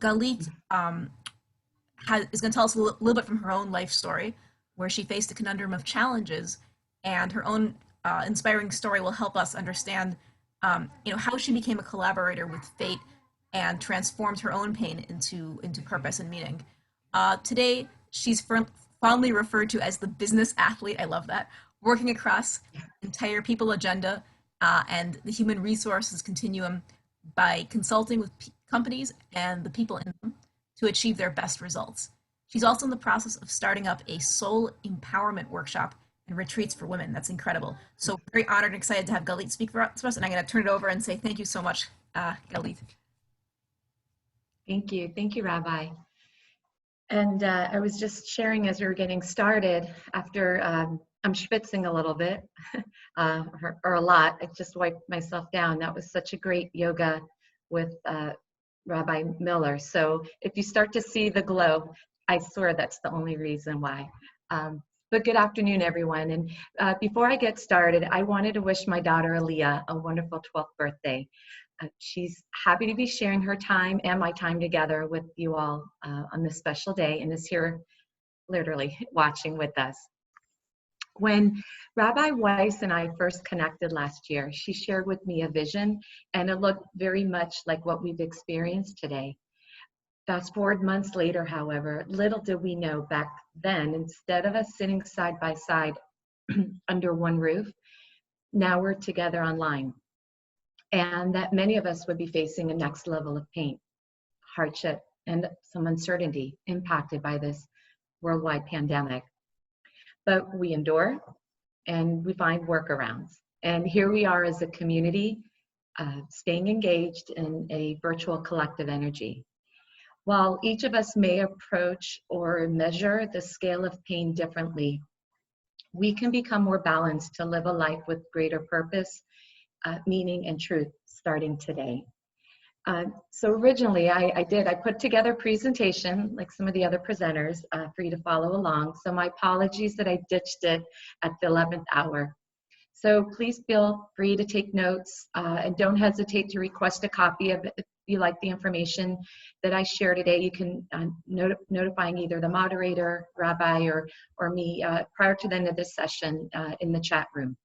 Galit is going to tell us a little bit from her own life story, where she faced a conundrum of challenges, and her own inspiring story will help us understand, how she became a collaborator with fate and transformed her own pain into purpose and meaning. Today, she's fondly referred to as the business athlete. I love that. Working across entire people agenda and the human resources continuum by consulting with companies and the people in them to achieve their best results. She's also in the process of starting up a soul empowerment workshop and retreats for women. That's incredible. So very honored and excited to have Galit speak for us, and I'm going to turn it over and say thank you so much, Galit. Thank you, Rabbi. And I was just sharing as we were getting started, after I'm schwitzing a little bit, or a lot, I just wiped myself down. That was such a great yoga with Rabbi Miller. So if you start to see the glow, I swear that's the only reason why. But good afternoon, everyone. And before I get started, I wanted to wish my daughter Aaliyah a wonderful 12th birthday. She's happy to be sharing her time and my time together with you all on this special day, and is here literally watching with us. When Rabbi Weiss and I first connected last year, she shared with me a vision, and it looked very much like what we've experienced today. Fast forward months later, however, little did we know back then, instead of us sitting side by side under one roof, now we're together online. And that many of us would be facing a next level of pain, hardship, and some uncertainty impacted by this worldwide pandemic. But we endure and we find workarounds. And here we are as a community, staying engaged in a virtual collective energy. While each of us may approach or measure the scale of pain differently, we can become more balanced to live a life with greater purpose, meaning and truth starting today. So originally I put together a presentation like some of the other presenters for you to follow along. So my apologies that I ditched it at the 11th hour. So please feel free to take notes and don't hesitate to request a copy of it if you like the information that I share today. You can notifying either the moderator, Rabbi, or me prior to the end of this session in the chat room.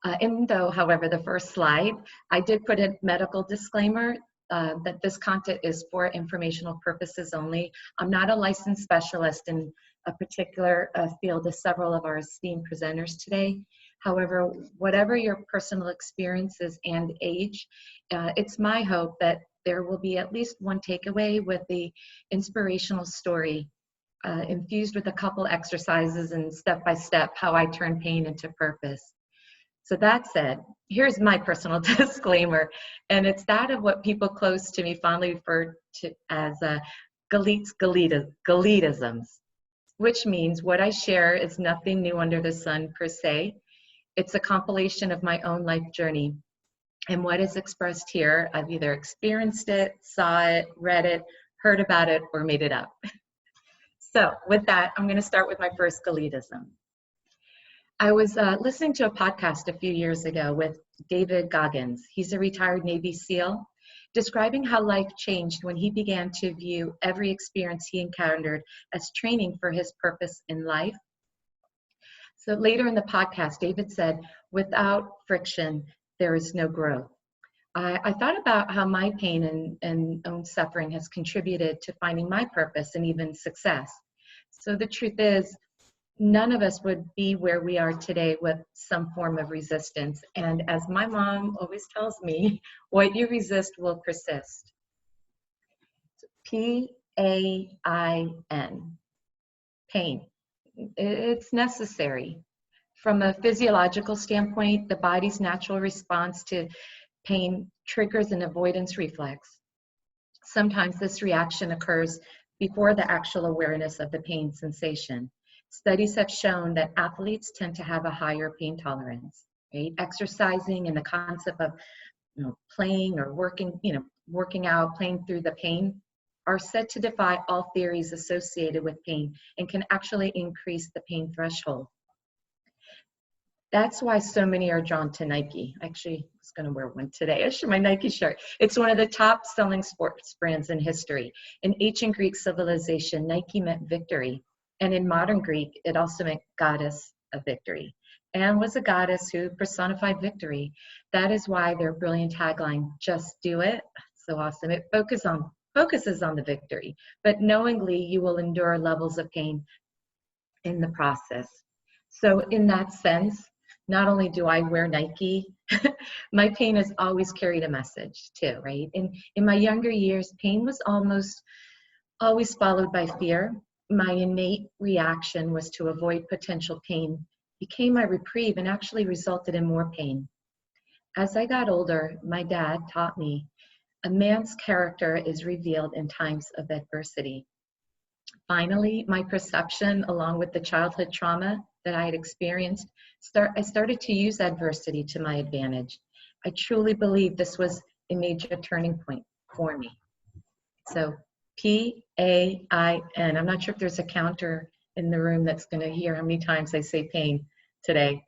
However, the first slide, I did put a medical disclaimer that this content is for informational purposes only. I'm not a licensed specialist in a particular field as several of our esteemed presenters today. However, whatever your personal experiences and age, it's my hope that there will be at least one takeaway with the inspirational story infused with a couple exercises and step-by-step how I turn pain into purpose. So that said, here's my personal disclaimer, and it's that of what people close to me fondly refer to as Galitisms, which means what I share is nothing new under the sun per se. It's a compilation of my own life journey, and what is expressed here, I've either experienced it, saw it, read it, heard about it, or made it up. So with that, I'm going to start with my first Galitism. I was listening to a podcast a few years ago with David Goggins. He's a retired Navy SEAL, describing how life changed when he began to view every experience he encountered as training for his purpose in life. So later in the podcast, David said, "Without friction, there is no growth." I thought about how my pain and own suffering has contributed to finding my purpose and even success. So the truth is, none of us would be where we are today with some form of resistance. And as my mom always tells me, what you resist will persist. P-A-I-N, pain. It's necessary. From a physiological standpoint, the body's natural response to pain triggers an avoidance reflex. Sometimes this reaction occurs before the actual awareness of the pain sensation. Studies have shown that athletes tend to have a higher pain tolerance, right? Exercising and the concept of playing or working out, playing through the pain are said to defy all theories associated with pain and can actually increase the pain threshold. That's why so many are drawn to Nike. I actually was just going to wear one today. I should my Nike shirt. It's one of the top selling sports brands in history. In ancient Greek civilization, Nike meant victory. And in modern Greek, it also meant goddess of victory, and was a goddess who personified victory. That is why their brilliant tagline, just do it, so awesome. It focuses on the victory, but knowingly you will endure levels of pain in the process. So in that sense, not only do I wear Nike, my pain has always carried a message too, right? In my younger years, pain was almost always followed by fear. My innate reaction was to avoid potential pain, became my reprieve, and actually resulted in more pain. As I got older, my dad taught me a man's character is revealed in times of adversity. Finally, my perception, along with the childhood trauma that I had experienced, I started to use adversity to my advantage. I truly believe this was a major turning point for me. So P-A-I-N. I'm not sure if there's a counter in the room that's going to hear how many times I say pain today.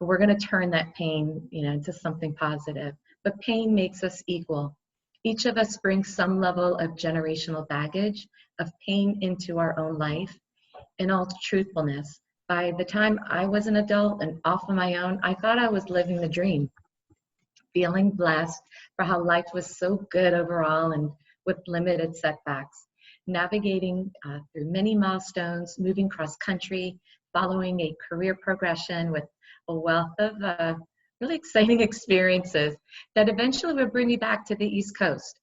But we're going to turn that pain, into something positive. But pain makes us equal. Each of us brings some level of generational baggage of pain into our own life. In all truthfulness, by the time I was an adult and off on my own, I thought I was living the dream, feeling blessed for how life was so good overall and with limited setbacks, navigating through many milestones, moving cross country, following a career progression with a wealth of really exciting experiences that eventually would bring me back to the East Coast,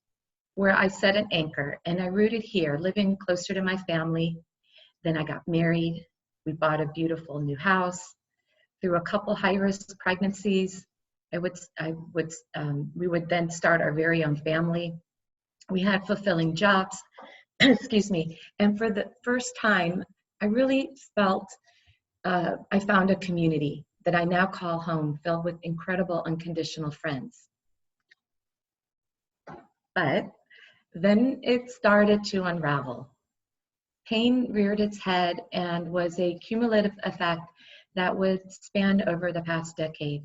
where I set an anchor and I rooted here, living closer to my family. Then I got married. We bought a beautiful new house. Through a couple high-risk pregnancies, we would then start our very own family. We had fulfilling jobs, excuse me. And for the first time, I really felt I found a community that I now call home, filled with incredible unconditional friends. But then it started to unravel. Pain reared its head and was a cumulative effect that would span over the past decade.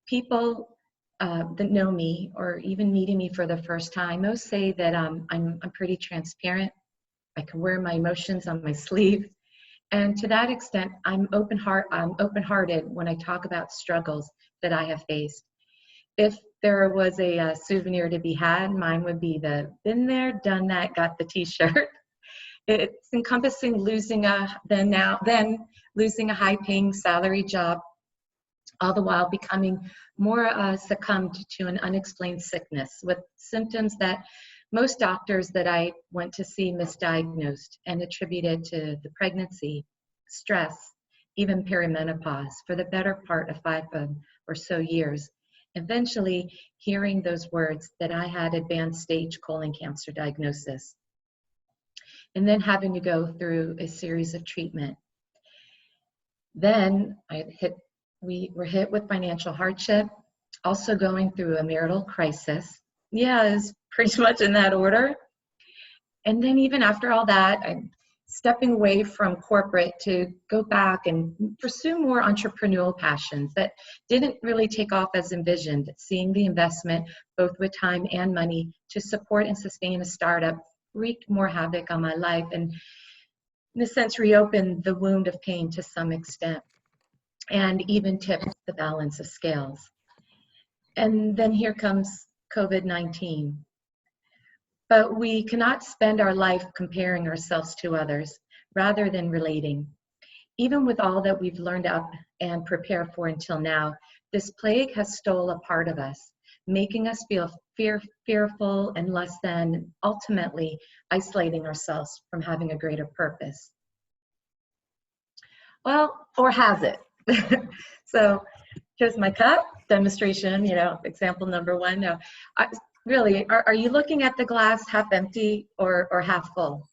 People that know me or even meeting me for the first time, most say that I'm pretty transparent. I can wear my emotions on my sleeve. And to that extent, I'm open-hearted when I talk about struggles that I have faced. If there was a souvenir to be had, mine would be the been there, done that, got the t-shirt. It's encompassing losing then losing a high-paying salary job, all the while becoming more succumbed to an unexplained sickness with symptoms that most doctors that I went to see misdiagnosed and attributed to the pregnancy, stress, even perimenopause for the better part of 5 or so years. Eventually hearing those words that I had advanced stage colon cancer diagnosis, and then having to go through a series of treatment. Then we were hit with financial hardship, also going through a marital crisis. Yeah, it's pretty much in that order. And then even after all that, I'm stepping away from corporate to go back and pursue more entrepreneurial passions that didn't really take off as envisioned. Seeing the investment, both with time and money, to support and sustain a startup wreaked more havoc on my life and, in a sense, reopened the wound of pain to some extent and even tipped the balance of scales. And then here comes COVID-19. But we cannot spend our life comparing ourselves to others rather than relating. Even with all that we've learned up and prepared for until now, this plague has stole a part of us, making us feel fearful and less than, ultimately isolating ourselves from having a greater purpose. Well, or has it? So here's my cup demonstration, example number 1. Now, really, are you looking at the glass half empty or half full?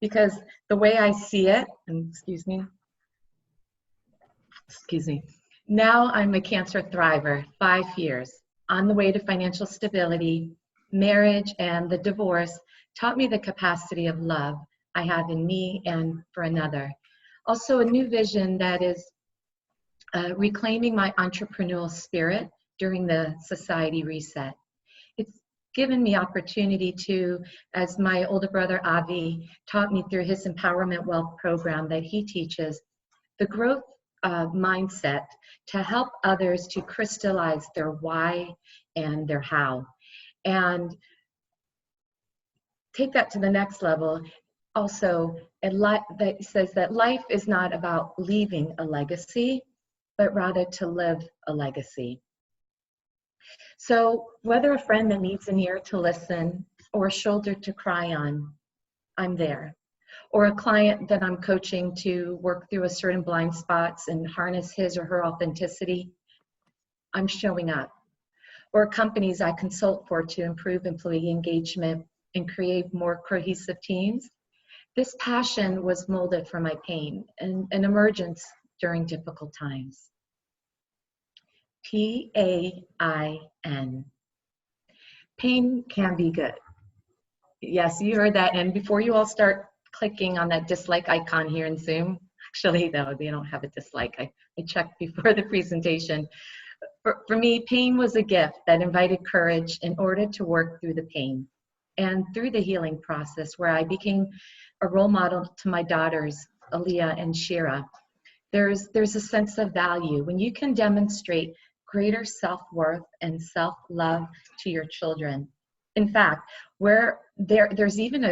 Because the way I see it, and excuse me, now I'm a cancer thriver, 5 years, on the way to financial stability. Marriage and the divorce taught me the capacity of love I have in me and for another. Also, a new vision that is reclaiming my entrepreneurial spirit during the society reset. It's given me opportunity to, as my older brother Avi taught me through his Empowerment Wealth program that he teaches, the growth mindset to help others to crystallize their why and their how. And take that to the next level. Also, that says that life is not about leaving a legacy, but rather to live a legacy. So whether a friend that needs an ear to listen or a shoulder to cry on, I'm there. Or a client that I'm coaching to work through a certain blind spots and harness his or her authenticity, I'm showing up. Or companies I consult for to improve employee engagement and create more cohesive teams. This passion was molded from my pain and an emergence during difficult times. PAIN. Pain can be good. Yes, you heard that. And before you all start clicking on that dislike icon here in Zoom, actually, no, they don't have a dislike. I checked before the presentation. For me, pain was a gift that invited courage in order to work through the pain and through the healing process, where I became a role model to my daughters, Aaliyah and Shira. There's a sense of value when you can demonstrate greater self-worth and self-love to your children. In fact, where there's even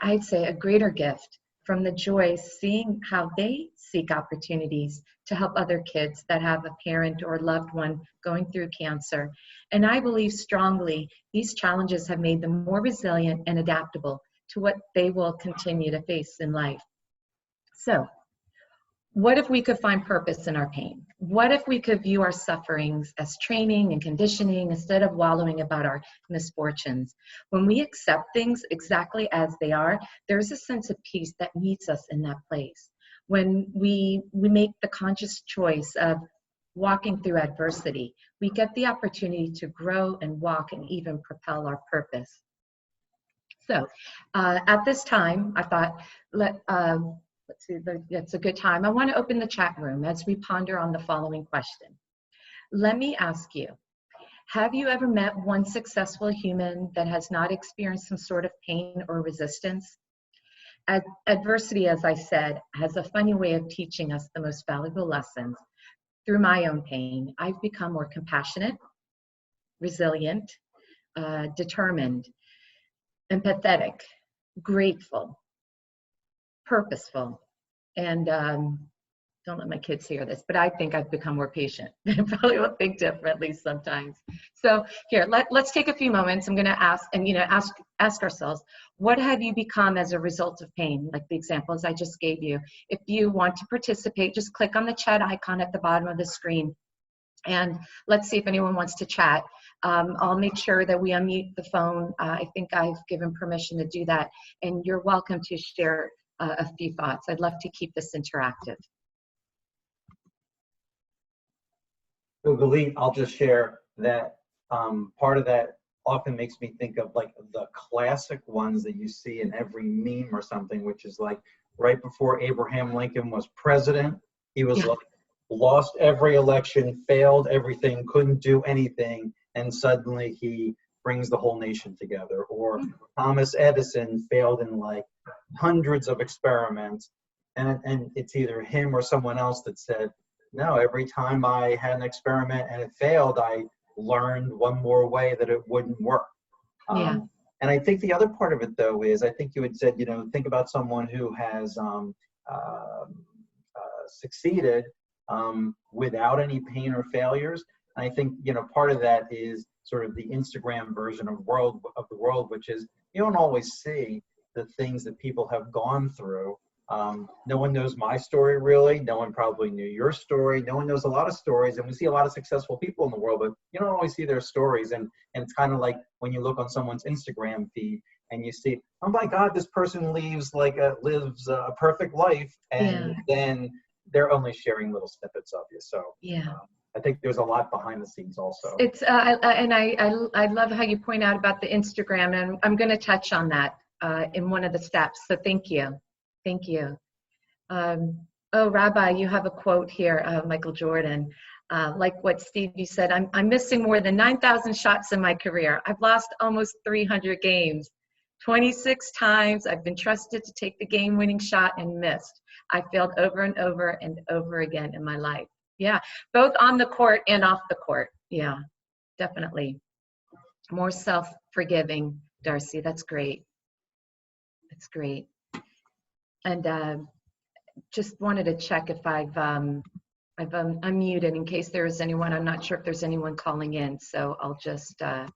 I'd say a greater gift from the joy seeing how they seek opportunities to help other kids that have a parent or loved one going through cancer. And I believe strongly these challenges have made them more resilient and adaptable to what they will continue to face in life. So, what if we could find purpose in our pain? What if we could view our sufferings as training and conditioning instead of wallowing about our misfortunes? When we accept things exactly as they are, there's a sense of peace that meets us in that place. When we make the conscious choice of walking through adversity, we get the opportunity to grow and walk and even propel our purpose. So at this time, I thought, let's see, that's a good time. I want to open the chat room as we ponder on the following question. Let me ask you, have you ever met one successful human that has not experienced some sort of pain or resistance? Adversity, as I said, has a funny way of teaching us the most valuable lessons. Through my own pain, I've become more compassionate, resilient, determined, empathetic, grateful, purposeful, and don't let my kids hear this, but I think I've become more patient. They probably will think differently sometimes. So here, let's take a few moments. I'm going to ask, and ask ourselves, what have you become as a result of pain? Like the examples I just gave you. If you want to participate, just click on the chat icon at the bottom of the screen, and let's see if anyone wants to chat. I'll make sure that we unmute the phone. I think I've given permission to do that, and you're welcome to share a few thoughts. I'd love to keep this interactive. So Galit, I'll just share that part of that often makes me think of like the classic ones that you see in every meme or something, which is like right before Abraham Lincoln was president, he was like lost every election, failed everything, couldn't do anything, and suddenly he brings the whole nation together. Or Thomas Edison failed in like hundreds of experiments, and it's either him or someone else that said, no, every time I had an experiment and it failed, I learned one more way that it wouldn't work. And I think the other part of it, though, is I think you had said, think about someone who has succeeded without any pain or failures. And I think, part of that is sort of the Instagram version of the world, which is you don't always see the things that people have gone through. No one knows my story, really. No one probably knew your story. No one knows a lot of stories, and we see a lot of successful people in the world, but you don't always see their stories. And it's kind of like when you look on someone's Instagram feed and you see, oh my God, this person lives a perfect life, and then they're only sharing little snippets of you. So I think there's a lot behind the scenes also. It's I love how you point out about the Instagram, and I'm going to touch on that in one of the steps. So thank you. Thank you. Oh, Rabbi, you have a quote here, Michael Jordan. Like what Steve, you said, I'm missing more than 9,000 shots in my career. I've lost almost 300 games. 26 times I've been trusted to take the game-winning shot and missed. I failed over and over and over again in my life. Yeah, both on the court and off the court. Yeah, definitely. More self-forgiving, Darcy. That's great. That's great. And just wanted to check if I've unmuted in case there is anyone. I'm not sure if there's anyone calling in, so I'll just, in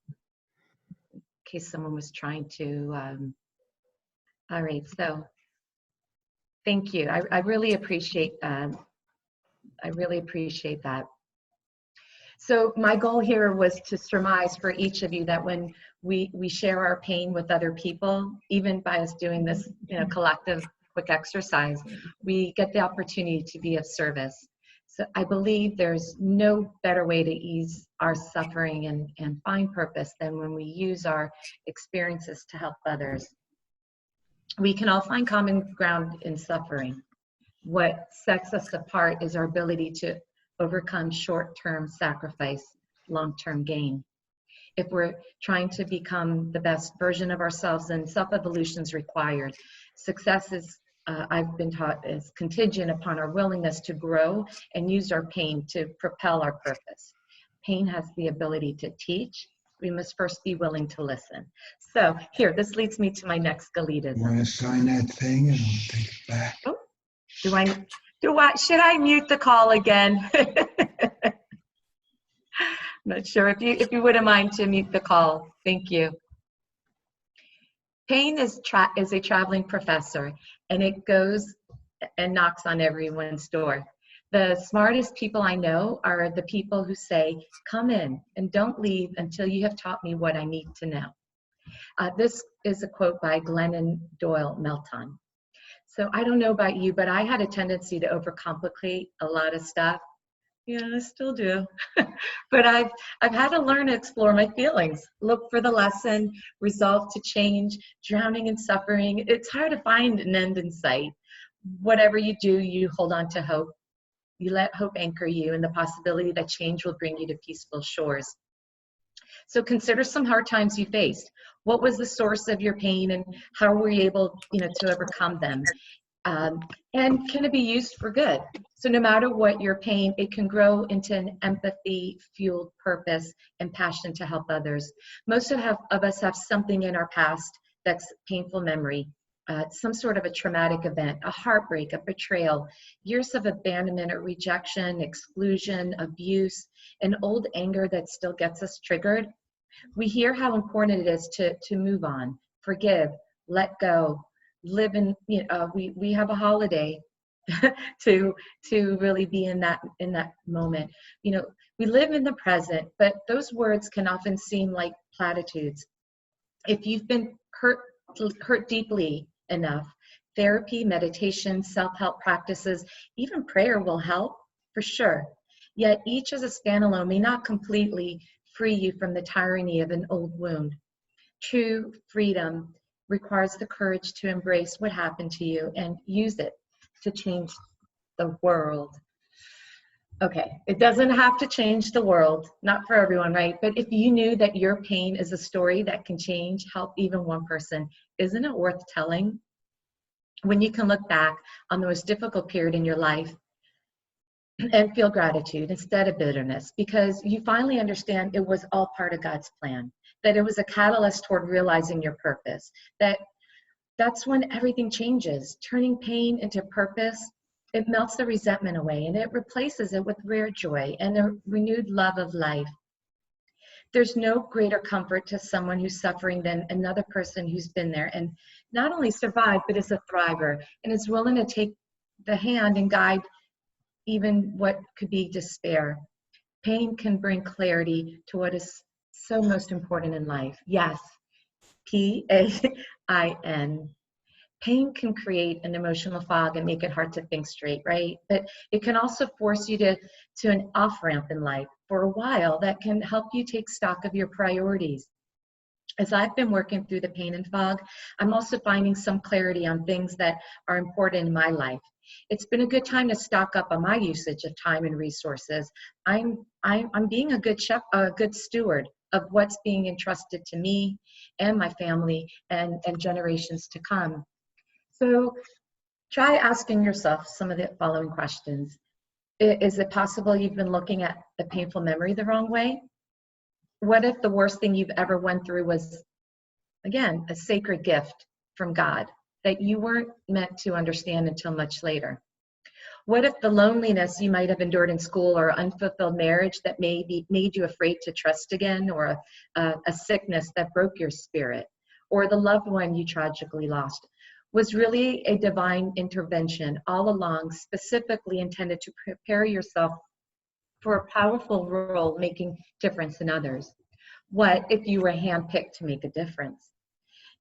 case someone was trying to, all right, so thank you. I really appreciate that. I really appreciate that. So my goal here was to surmise for each of you that when we share our pain with other people, even by us doing this, collective quick exercise, we get the opportunity to be of service. So I believe there's no better way to ease our suffering and find purpose than when we use our experiences to help others. We can all find common ground in suffering. What sets us apart is our ability to overcome short-term sacrifice, long-term gain. If we're trying to become the best version of ourselves, then self-evolution is required. Success is, I've been taught, is contingent upon our willingness to grow and use our pain to propel our purpose. Pain has the ability to teach. We must first be willing to listen. So here, this leads me to my next Galitism. You want to sign that thing and I'll take it back. Oh, should I mute the call again? I'm not sure if you wouldn't mind to mute the call. Thank you. Pain is a traveling professor, and it goes and knocks on everyone's door. The smartest people I know are the people who say, come in and don't leave until you have taught me what I need to know. This is a quote by Glennon Doyle Melton. So I don't know about you, but I had a tendency to overcomplicate a lot of stuff. Yeah, I still do. But I've had to learn to explore my feelings, look for the lesson, resolve to change, drowning in suffering. It's hard to find an end in sight. Whatever you do, you hold on to hope. You let hope anchor you in the possibility that change will bring you to peaceful shores. So consider some hard times you faced. What was the source of your pain and how were you able, to overcome them? And can it be used for good? So no matter what your pain, it can grow into an empathy-fueled purpose and passion to help others. Most of us have something in our past that's painful memory, some sort of a traumatic event, a heartbreak, a betrayal, years of abandonment or rejection, exclusion, abuse, an old anger that still gets us triggered. We hear how important it is to move on, forgive, let go, live in, we have a holiday to really be in that moment. We live in the present, but those words can often seem like platitudes. If you've been hurt deeply enough, therapy, meditation, self-help practices, even prayer will help for sure. Yet each as a standalone may not completely free you from the tyranny of an old wound. True freedom requires the courage to embrace what happened to you and use it to change the world. Okay, it doesn't have to change the world, not for everyone, right? But if you knew that your pain is a story that can change, help even one person, isn't it worth telling? When you can look back on the most difficult period in your life and feel gratitude instead of bitterness, because you finally understand it was all part of God's plan, that it was a catalyst toward realizing your purpose, that's when everything changes, turning pain into purpose. It melts the resentment away and it replaces it with rare joy and a renewed love of life. There's no greater comfort to someone who's suffering than another person who's been there and not only survived, but is a thriver and is willing to take the hand and guide even what could be despair. Pain can bring clarity to what is so most important in life. Yes, P-A-I-N. Pain can create an emotional fog and make it hard to think straight, right? But it can also force you to an off-ramp in life for a while that can help you take stock of your priorities. As I've been working through the pain and fog, I'm also finding some clarity on things that are important in my life. It's been a good time to stock up on my usage of time and resources. I'm being a good steward of what's being entrusted to me and my family and generations to come. So try asking yourself some of the following questions. Is it possible you've been looking at the painful memory the wrong way? What if the worst thing you've ever went through was, again, a sacred gift from God that you weren't meant to understand until much later? What if the loneliness you might have endured in school or unfulfilled marriage that maybe made you afraid to trust again, or a sickness that broke your spirit, or the loved one you tragically lost, was really a divine intervention all along, specifically intended to prepare yourself for a powerful role making difference in others? What if you were handpicked to make a difference?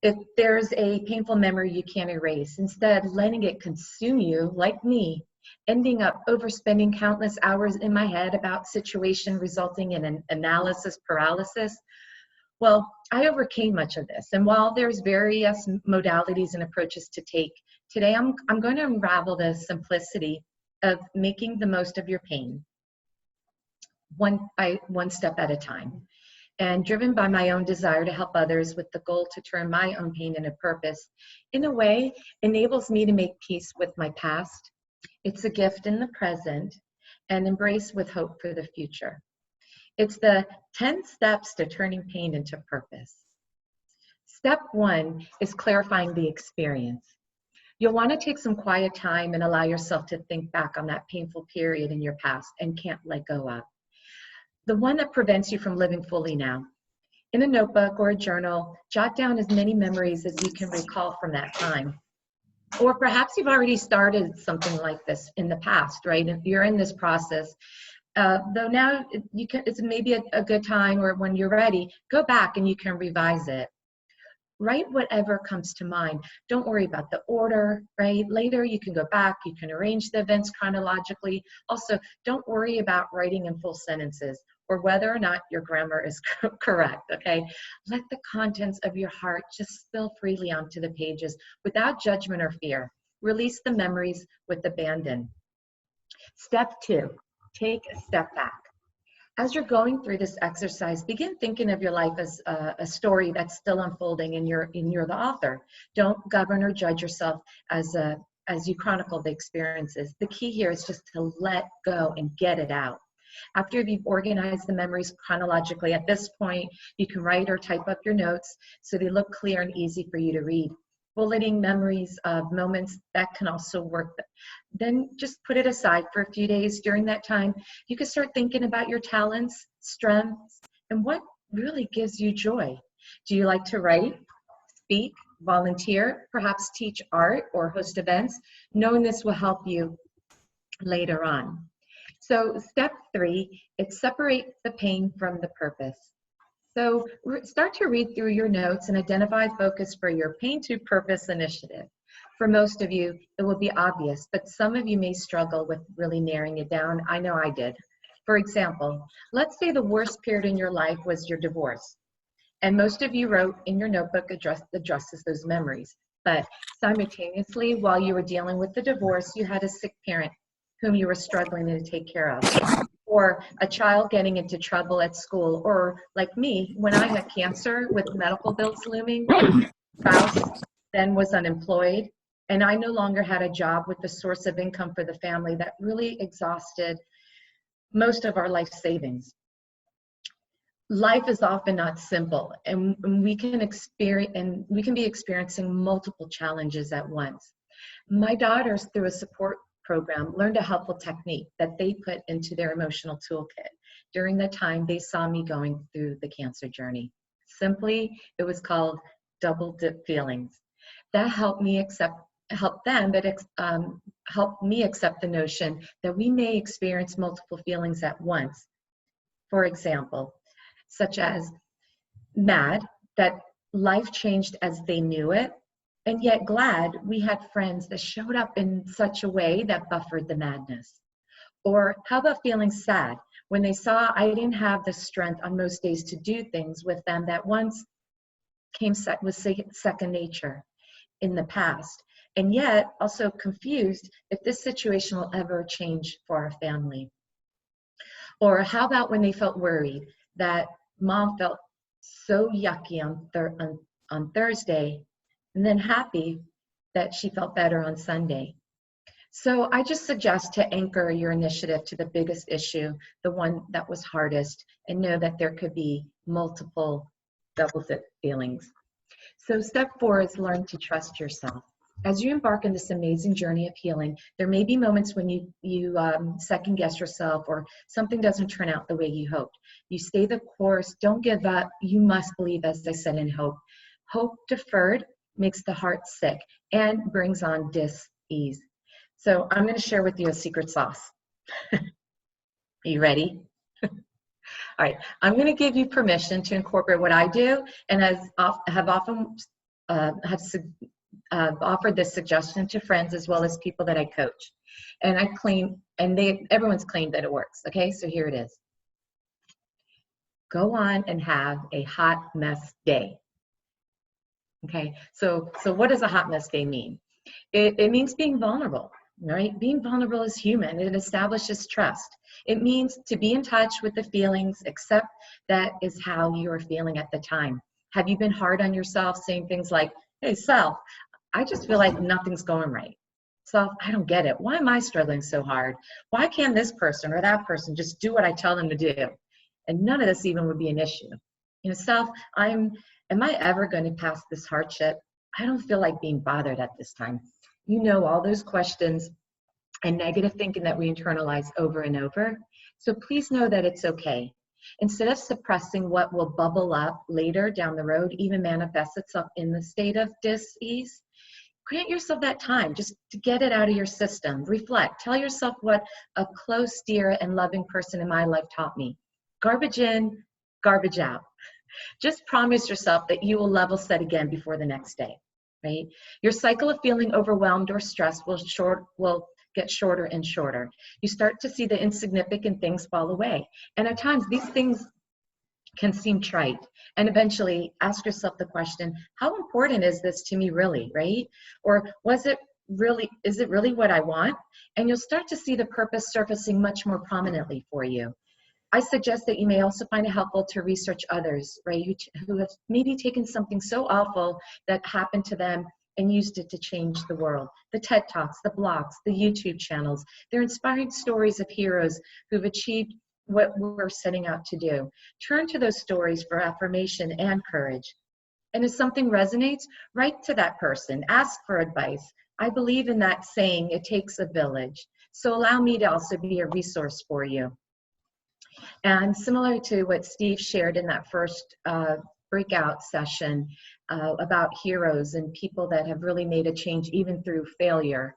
If there's a painful memory you can't erase, instead letting it consume you, like me, ending up overspending countless hours in my head about situation resulting in an analysis paralysis. Well, I overcame much of this. And while there's various modalities and approaches to take, today I'm going to unravel the simplicity of making the most of your pain, one step at a time. And driven by my own desire to help others with the goal to turn my own pain into purpose, in a way, enables me to make peace with my past. It's a gift in the present and embrace with hope for the future. It's the 10 steps to turning pain into purpose. Step 1 is clarifying the experience. You'll want to take some quiet time and allow yourself to think back on that painful period in your past and can't let go of. The one that prevents you from living fully now. In a notebook or a journal, jot down as many memories as you can recall from that time. Or perhaps you've already started something like this in the past, right? If you're in this process, though now it's maybe a good time, or when you're ready, go back and you can revise it. Write whatever comes to mind. Don't worry about the order, right? Later you can go back, you can arrange the events chronologically. Also, don't worry about writing in full sentences or whether or not your grammar is correct, okay? Let the contents of your heart just spill freely onto the pages without judgment or fear. Release the memories with abandon. Step 2, take a step back. As you're going through this exercise, begin thinking of your life as a story that's still unfolding, and you're the author. Don't govern or judge yourself as you chronicle the experiences. The key here is just to let go and get it out. After you've organized the memories chronologically, at this point, you can write or type up your notes so they look clear and easy for you to read. Bulleting memories of moments, that can also work. Then just put it aside for a few days. During that time, you can start thinking about your talents, strengths, and what really gives you joy. Do you like to write, speak, volunteer, perhaps teach art or host events? Knowing this will help you later on. So step 3, it's separate the pain from the purpose. So start to read through your notes and identify focus for your Pain to Purpose initiative. For most of you, it will be obvious, but some of you may struggle with really narrowing it down. I know I did. For example, let's say the worst period in your life was your divorce. And most of you wrote in your notebook addresses those memories. But simultaneously, while you were dealing with the divorce, you had a sick parent whom you were struggling to take care of, or a child getting into trouble at school, or like me, when I had cancer with medical bills looming, spouse then was unemployed, and I no longer had a job with the source of income for the family that really exhausted most of our life savings. Life is often not simple, and we can be experiencing multiple challenges at once. My daughters, through a support program, learned a helpful technique that they put into their emotional toolkit during the time they saw me going through the cancer journey. Simply, it was called double dip feelings. That helped me accept the notion that we may experience multiple feelings at once. For example, such as mad that life changed as they knew it, and yet glad we had friends that showed up in such a way that buffered the madness. Or how about feeling sad when they saw I didn't have the strength on most days to do things with them that once second nature in the past, and yet also confused if this situation will ever change for our family. Or how about when they felt worried that mom felt so yucky on Thursday, and then happy that she felt better on Sunday. So I just suggest to anchor your initiative to the biggest issue, the one that was hardest, and know that there could be multiple double-dip feelings. So step 4 is learn to trust yourself. As you embark on this amazing journey of healing, there may be moments when you second guess yourself or something doesn't turn out the way you hoped. You stay the course, don't give up. You must believe, as I said, in hope. Hope deferred makes the heart sick and brings on dis-ease. So I'm going to share with you a secret sauce. Are you ready? All right, I'm going to give you permission to incorporate what I do, and have often offered this suggestion to friends as well as people that I coach. And I claim, and everyone's claimed that it works. Okay, so here it is. Go on and have a hot mess day. Okay, so what does a hot mess day mean? It means being vulnerable. Right? Being vulnerable is human. It establishes trust. It means to be in touch with the feelings, accept that is how you are feeling at the time. Have you been hard on yourself, saying things like, hey, self, I just feel like nothing's going right. Self, I don't get it. Why am I struggling so hard? Why can't this person or that person just do what I tell them to do? And none of this even would be an issue. You know, self, am I ever going to pass this hardship? I don't feel like being bothered at this time. You know, all those questions and negative thinking that we internalize over and over. So please know that it's okay. Instead of suppressing what will bubble up later down the road, even manifest itself in the state of dis-ease, grant yourself that time just to get it out of your system. Reflect. Tell yourself what a close, dear, and loving person in my life taught me. Garbage in, garbage out. Just promise yourself that you will level set again before the next day. Right? Your cycle of feeling overwhelmed or stressed will get shorter and shorter. You start to see the insignificant things fall away. And at times, these things can seem trite. And eventually, ask yourself the question, how important is this to me really, right? Or is it really what I want? And you'll start to see the purpose surfacing much more prominently for you. I suggest that you may also find it helpful to research others, right, who have maybe taken something so awful that happened to them and used it to change the world. The TED Talks, the blogs, the YouTube channels, they're inspiring stories of heroes who've achieved what we're setting out to do. Turn to those stories for affirmation and courage. And if something resonates, write to that person, ask for advice. I believe in that saying, it takes a village. So allow me to also be a resource for you. And similar to what Steve shared in that first breakout session about heroes and people that have really made a change even through failure,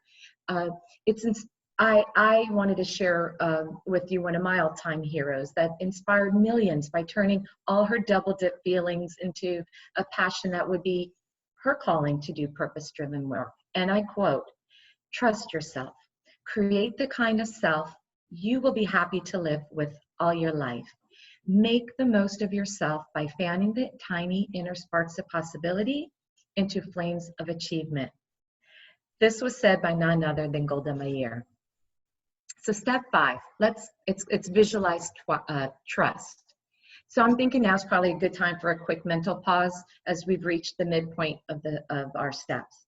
I wanted to share with you one of my all-time heroes that inspired millions by turning all her double-dip feelings into a passion that would be her calling to do purpose-driven work. And I quote, "Trust yourself. Create the kind of self you will be happy to live with all your life. Make the most of yourself by fanning the tiny inner sparks of possibility into flames of achievement." This was said by none other than Golda Meir. So step 5, it's visualize trust. So I'm thinking now is probably a good time for a quick mental pause as we've reached the midpoint of our steps.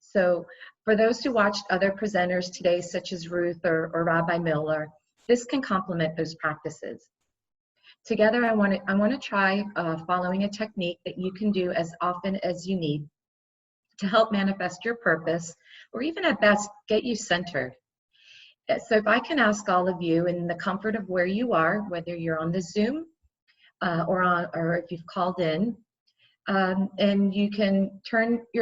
So for those who watched other presenters today, such as Ruth or Rabbi Miller, this can complement those practices. Together, I want to try following a technique that you can do as often as you need to help manifest your purpose, or even at best, get you centered. So if I can ask all of you in the comfort of where you are, whether you're on the Zoom or if you've called in, and you can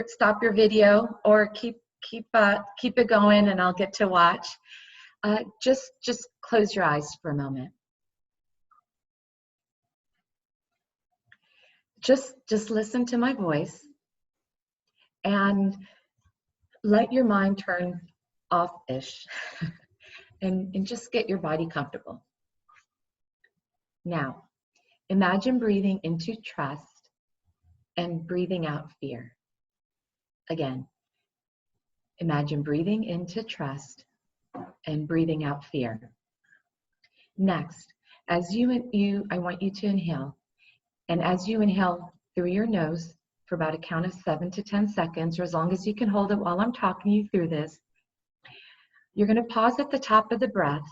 stop your video or keep it going, and I'll get to watch. Just close your eyes for a moment. Just listen to my voice and let your mind turn off-ish and just get your body comfortable. Now, imagine breathing into trust and breathing out fear. Again, imagine breathing into trust and breathing out fear. Next, I want you to inhale. And as you inhale through your nose for about a count of 7 to 10 seconds, or as long as you can hold it while I'm talking you through this, you're going to pause at the top of the breath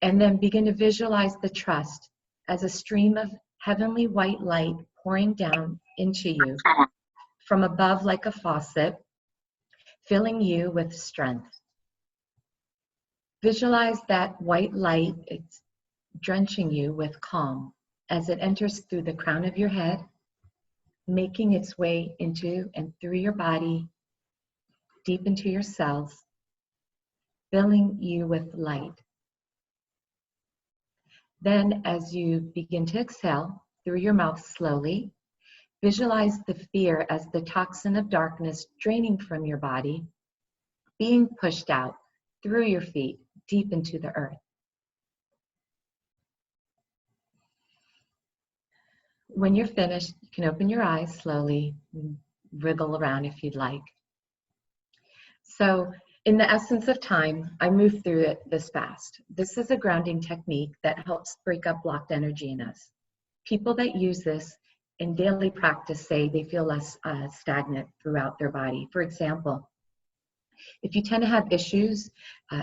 and then begin to visualize the trust as a stream of heavenly white light pouring down into you from above like a faucet, filling you with strength. Visualize that white light, it's drenching you with calm as it enters through the crown of your head, making its way into and through your body, deep into your cells, filling you with light. Then, as you begin to exhale through your mouth slowly, visualize the fear as the toxin of darkness draining from your body, being pushed out through your feet, deep into the earth. When you're finished, you can open your eyes slowly, wriggle around if you'd like. So, in the essence of time, I move through it this fast. This is a grounding technique that helps break up blocked energy in us. People that use this in daily practice say they feel less stagnant throughout their body. For example, if you tend to have issues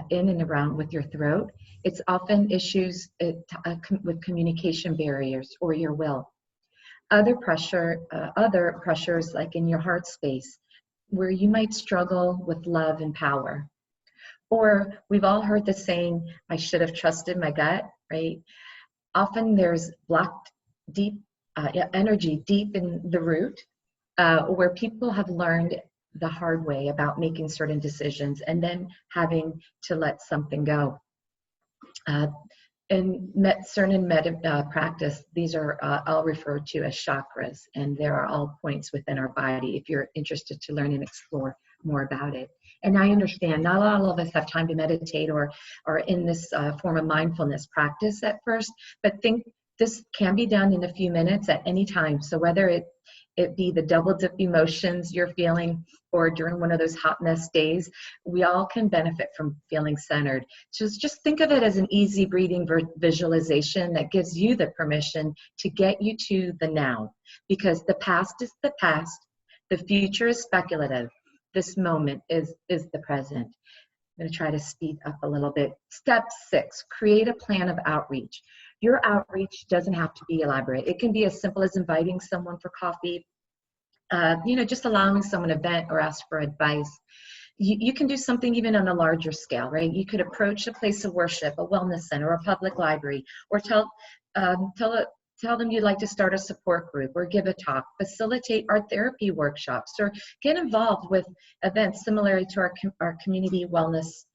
in and around with your throat, it's often issues with communication barriers or your will. Other pressures like in your heart space, where you might struggle with love and power. Or we've all heard the saying, I should have trusted my gut, right? Often there's blocked deep energy deep in the root, where people have learned the hard way about making certain decisions and then having to let something go. In certain practice, these are all referred to as chakras, and there are all points within our body if you're interested to learn and explore more about it. And I understand not all of us have time to meditate or in this form of mindfulness practice at first, but think this can be done in a few minutes at any time. So whether it be the double dip emotions you're feeling or during one of those hot mess days, we all can benefit from feeling centered. Just think of it as an easy breathing visualization that gives you the permission to get you to the now, because the past is the past, the future is speculative, this moment is the present. I'm going to try to speed up a little bit. Step 6, create a plan of outreach. Your outreach doesn't have to be elaborate. It can be as simple as inviting someone for coffee, just allowing someone to vent or ask for advice. You can do something even on a larger scale, right? You could approach a place of worship, a wellness center, a public library, or tell them you'd like to start a support group or give a talk, facilitate art therapy workshops, or get involved with events similar to our community wellness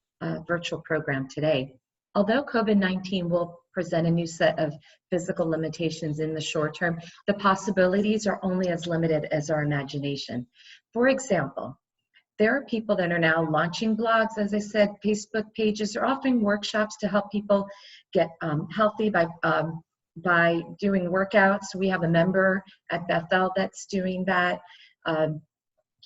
virtual program today. Although COVID-19 will present a new set of physical limitations in the short term, the possibilities are only as limited as our imagination. For example, there are people that are now launching blogs, as I said, Facebook pages, or offering workshops to help people get healthy by doing workouts. We have a member at Beth that's doing that.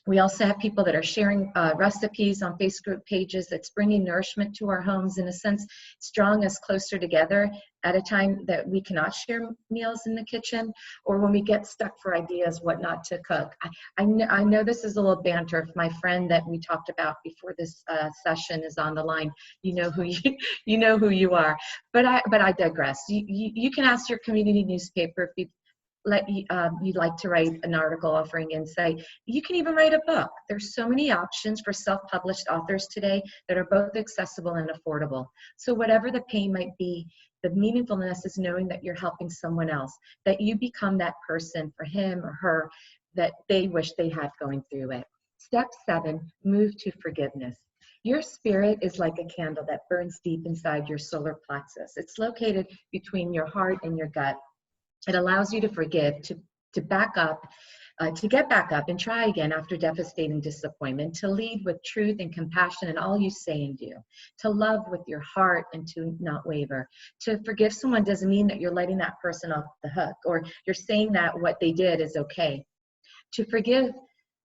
We also have people that are sharing recipes on Facebook pages that's bringing nourishment to our homes. In a sense, it's drawing us closer together at a time that we cannot share meals in the kitchen, or when we get stuck for ideas what not to cook. I know this is a little banter. If my friend that we talked about before this session is on the line, you know who you are. But I digress. You can ask your community newspaper if you'd like to write an article offering insight. You can even write a book. There's so many options for self-published authors today that are both accessible and affordable. So whatever the pain might be, the meaningfulness is knowing that you're helping someone else, that you become that person for him or her that they wish they had going through it. Step 7, move to forgiveness. Your spirit is like a candle that burns deep inside your solar plexus. It's located between your heart and your gut. It allows you to forgive, to back up, to get back up and try again after devastating disappointment, to lead with truth and compassion in all you say and do, to love with your heart and to not waver. To forgive someone doesn't mean that you're letting that person off the hook or you're saying that what they did is okay. To forgive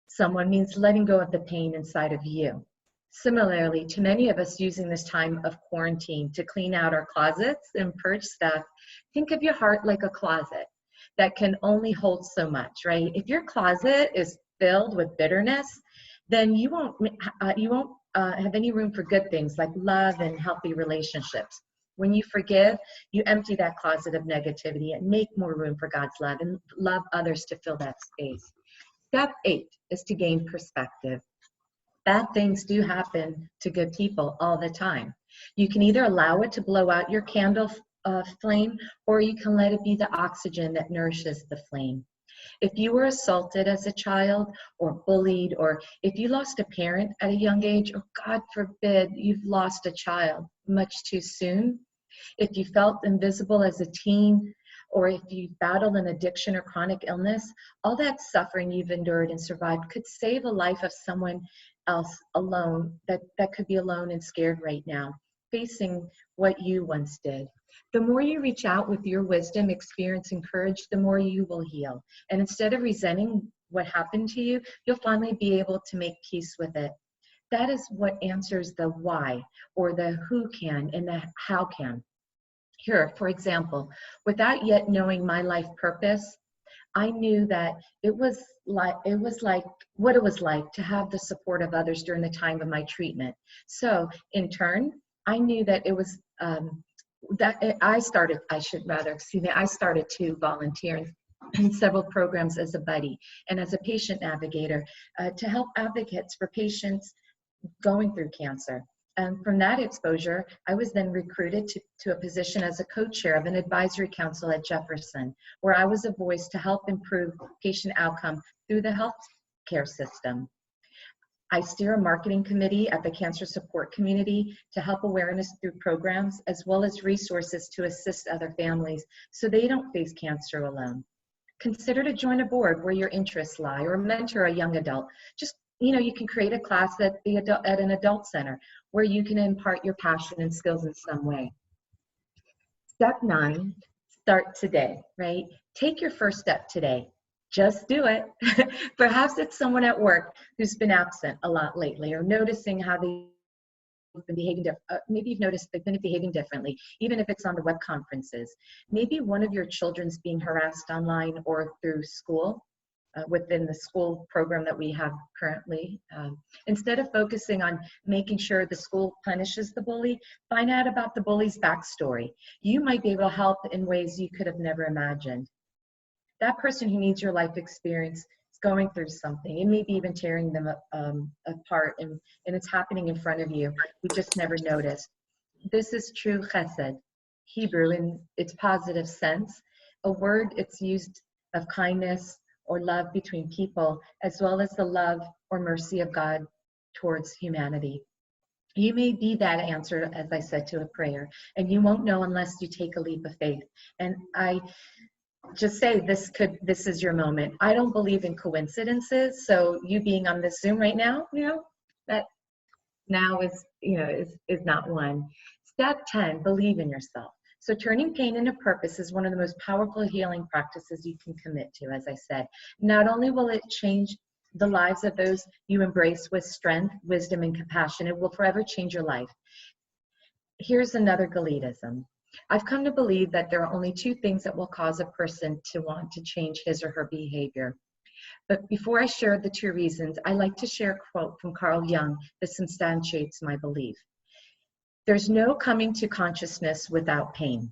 someone means letting go of the pain inside of you. Similarly, to many of us using this time of quarantine to clean out our closets and purge stuff, think of your heart like a closet that can only hold so much, right? If your closet is filled with bitterness, then you won't have any room for good things like love and healthy relationships. When you forgive, you empty that closet of negativity and make more room for God's love and love others to fill that space. Step 8 is to gain perspective. Bad things do happen to good people all the time. You can either allow it to blow out your candle flame, or you can let it be the oxygen that nourishes the flame. If you were assaulted as a child or bullied, or if you lost a parent at a young age, or God forbid, you've lost a child much too soon, if you felt invisible as a teen, or if you battled an addiction or chronic illness, all that suffering you've endured and survived could save a life of someone else alone, that could be alone and scared right now, facing what you once did. The more you reach out with your wisdom, experience, and courage, the more you will heal. And instead of resenting what happened to you, you'll finally be able to make peace with it. That is what answers the why, or the who can and the how can. Here, for example, without yet knowing my life purpose, I knew that it was like what it was like to have the support of others during the time of my treatment. So in turn, I knew that it was I started to volunteer in several programs as a buddy and as a patient navigator to help advocates for patients going through cancer. And from that exposure, I was then recruited to a position as a co-chair of an advisory council at Jefferson, where I was a voice to help improve patient outcome through the healthcare system. I steer a marketing committee at the cancer support community to help awareness through programs, as well as resources to assist other families so they don't face cancer alone. Consider to join a board where your interests lie, or mentor a young adult. Just, you can create a class at an adult center where you can impart your passion and skills in some way. Step 9, start today, right? Take your first step today. Just do it. Perhaps it's someone at work who's been absent a lot lately, or noticing how they've been behaving. Maybe you've noticed they've been behaving differently, even if it's on the web conferences. Maybe one of your children's being harassed online or through school, within the school program that we have currently. Instead of focusing on making sure the school punishes the bully, find out about the bully's backstory. You might be able to help in ways you could have never imagined. That person who needs your life experience is going through something. It may be even tearing them apart, and it's happening in front of you. We just never noticed. This is true chesed, Hebrew in its positive sense, a word it's used of kindness or love between people, as well as the love or mercy of God towards humanity. You may be that answer, as I said, to a prayer, and you won't know unless you take a leap of faith. And I just say this is your moment. I don't believe in coincidences, so you being on this Zoom right now, that now is not one. Step 10, believe in yourself. So turning pain into purpose is one of the most powerful healing practices you can commit to, as I said. Not only will it change the lives of those you embrace with strength, wisdom, and compassion, it will forever change your life. Here's another Galitism. I've come to believe that there are only 2 things that will cause a person to want to change his or her behavior. But before I share the 2 reasons, I like to share a quote from Carl Jung that substantiates my belief. There's no coming to consciousness without pain.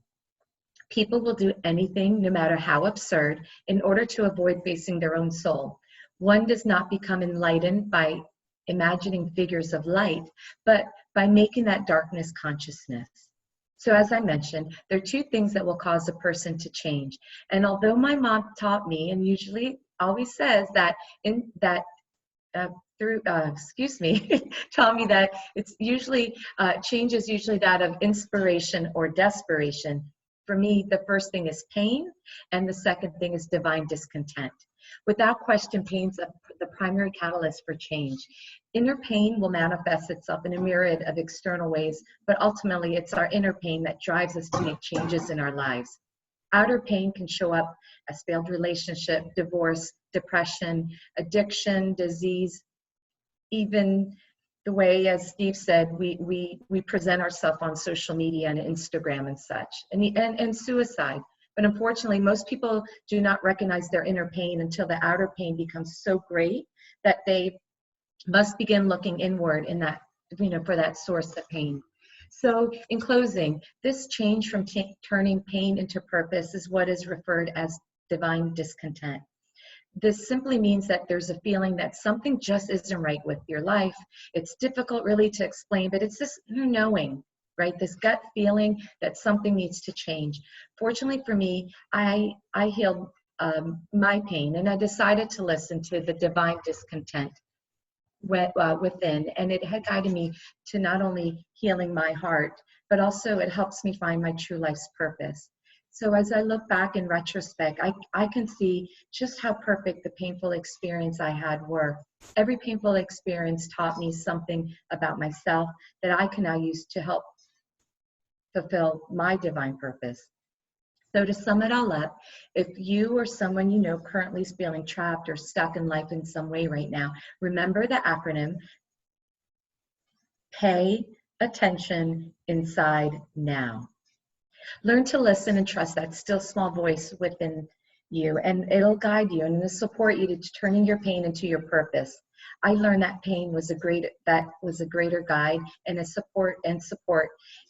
People will do anything, no matter how absurd, in order to avoid facing their own soul. One does not become enlightened by imagining figures of light, but by making that darkness consciousness. So as I mentioned, there are 2 things that will cause a person to change. And although my mom taught me, and usually always says that taught me that it's usually, change is usually that of inspiration or desperation. For me, the first thing is pain, and the second thing is divine discontent. Without question, pain's the primary catalyst for change. Inner pain will manifest itself in a myriad of external ways, but ultimately it's our inner pain that drives us to make changes in our lives. Outer pain can show up as failed relationship, divorce, depression, addiction, disease, even the way, as Steve said, we present ourselves on social media and Instagram and such, and suicide. But unfortunately, most people do not recognize their inner pain until the outer pain becomes so great that they must begin looking inward in that, for that source of pain. So in closing, this change from turning pain into purpose is what is referred as divine discontent. This simply means that there's a feeling that something just isn't right with your life. It's difficult really to explain, but it's this knowing, right? This gut feeling that something needs to change. Fortunately for me, I healed my pain, and I decided to listen to the divine discontent within, and it had guided me to not only healing my heart, but also it helps me find my true life's purpose. So as I look back in retrospect, I can see just how perfect the painful experience I had were. Every painful experience taught me something about myself that I can now use to help fulfill my divine purpose. So to sum it all up, if you or someone you know currently is feeling trapped or stuck in life in some way right now, remember the acronym, pay attention inside now. Learn to listen and trust that still small voice within you, and it'll guide you and it'll support you to turning your pain into your purpose. I learned that pain was a greater guide and a support,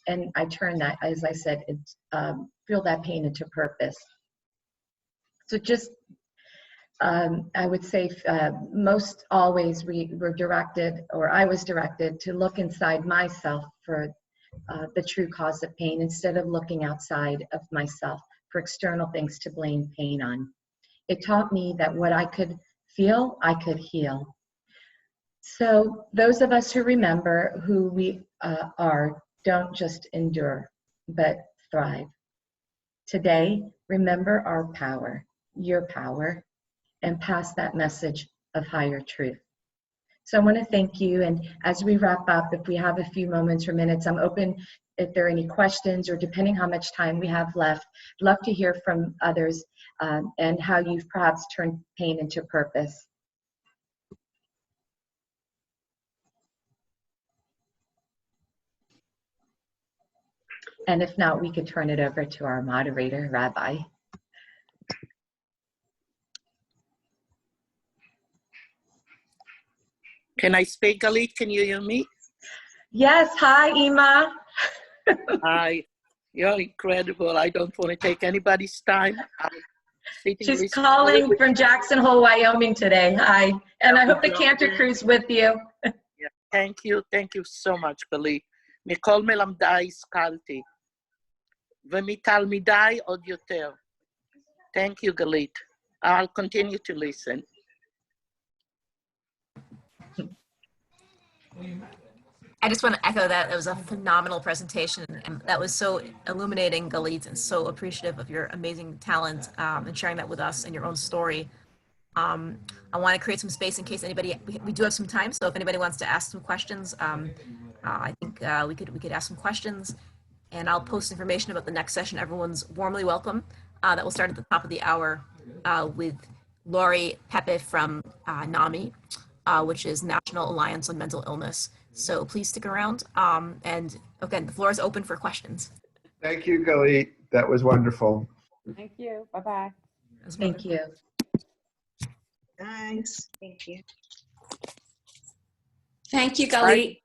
and I turned that, as I said, feel that pain into purpose. So just, I would say most always we were directed, or I was directed to look inside myself for the true cause of pain instead of looking outside of myself for external things to blame pain on. It taught me that what I could feel, I could heal. So those of us who remember who we are, don't just endure, but thrive. Today, remember our power, your power, and pass that message of higher truth. So I want to thank you, and as we wrap up, if we have a few moments or minutes, I'm open if there are any questions, or depending how much time we have left, I'd love to hear from others and how you've perhaps turned pain into purpose. And if not, we could turn it over to our moderator, Rabbi. Can I speak, Galit? Can you hear me? Yes, hi, Ima. Hi, you're incredible. I don't want to take anybody's time. She's calling from Jackson Hole, Wyoming today. Hi, and I hope the Cantor crew's with you. Yeah, thank you so much, Galit. מכל מלמדיי השכלתי, ומתלמידיי עוד יותר. Thank you, Galit. I'll continue to listen. I just want to echo that. It was a phenomenal presentation, and that was so illuminating, Galit, and so appreciative of your amazing talent and sharing that with us and your own story. I want to create some space in case anybody, we do have some time, so if anybody wants to ask some questions, I think we could ask some questions, and I'll post information about the next session. Everyone's warmly welcome. That will start at the top of the hour with Lori Pepe from NAMI, which is National Alliance on Mental Illness. So please stick around. And again, the floor is open for questions. Thank you, Galit. That was wonderful. Thank you. Bye-bye. Thank you. Thanks. Thank you. Thank you, Galit.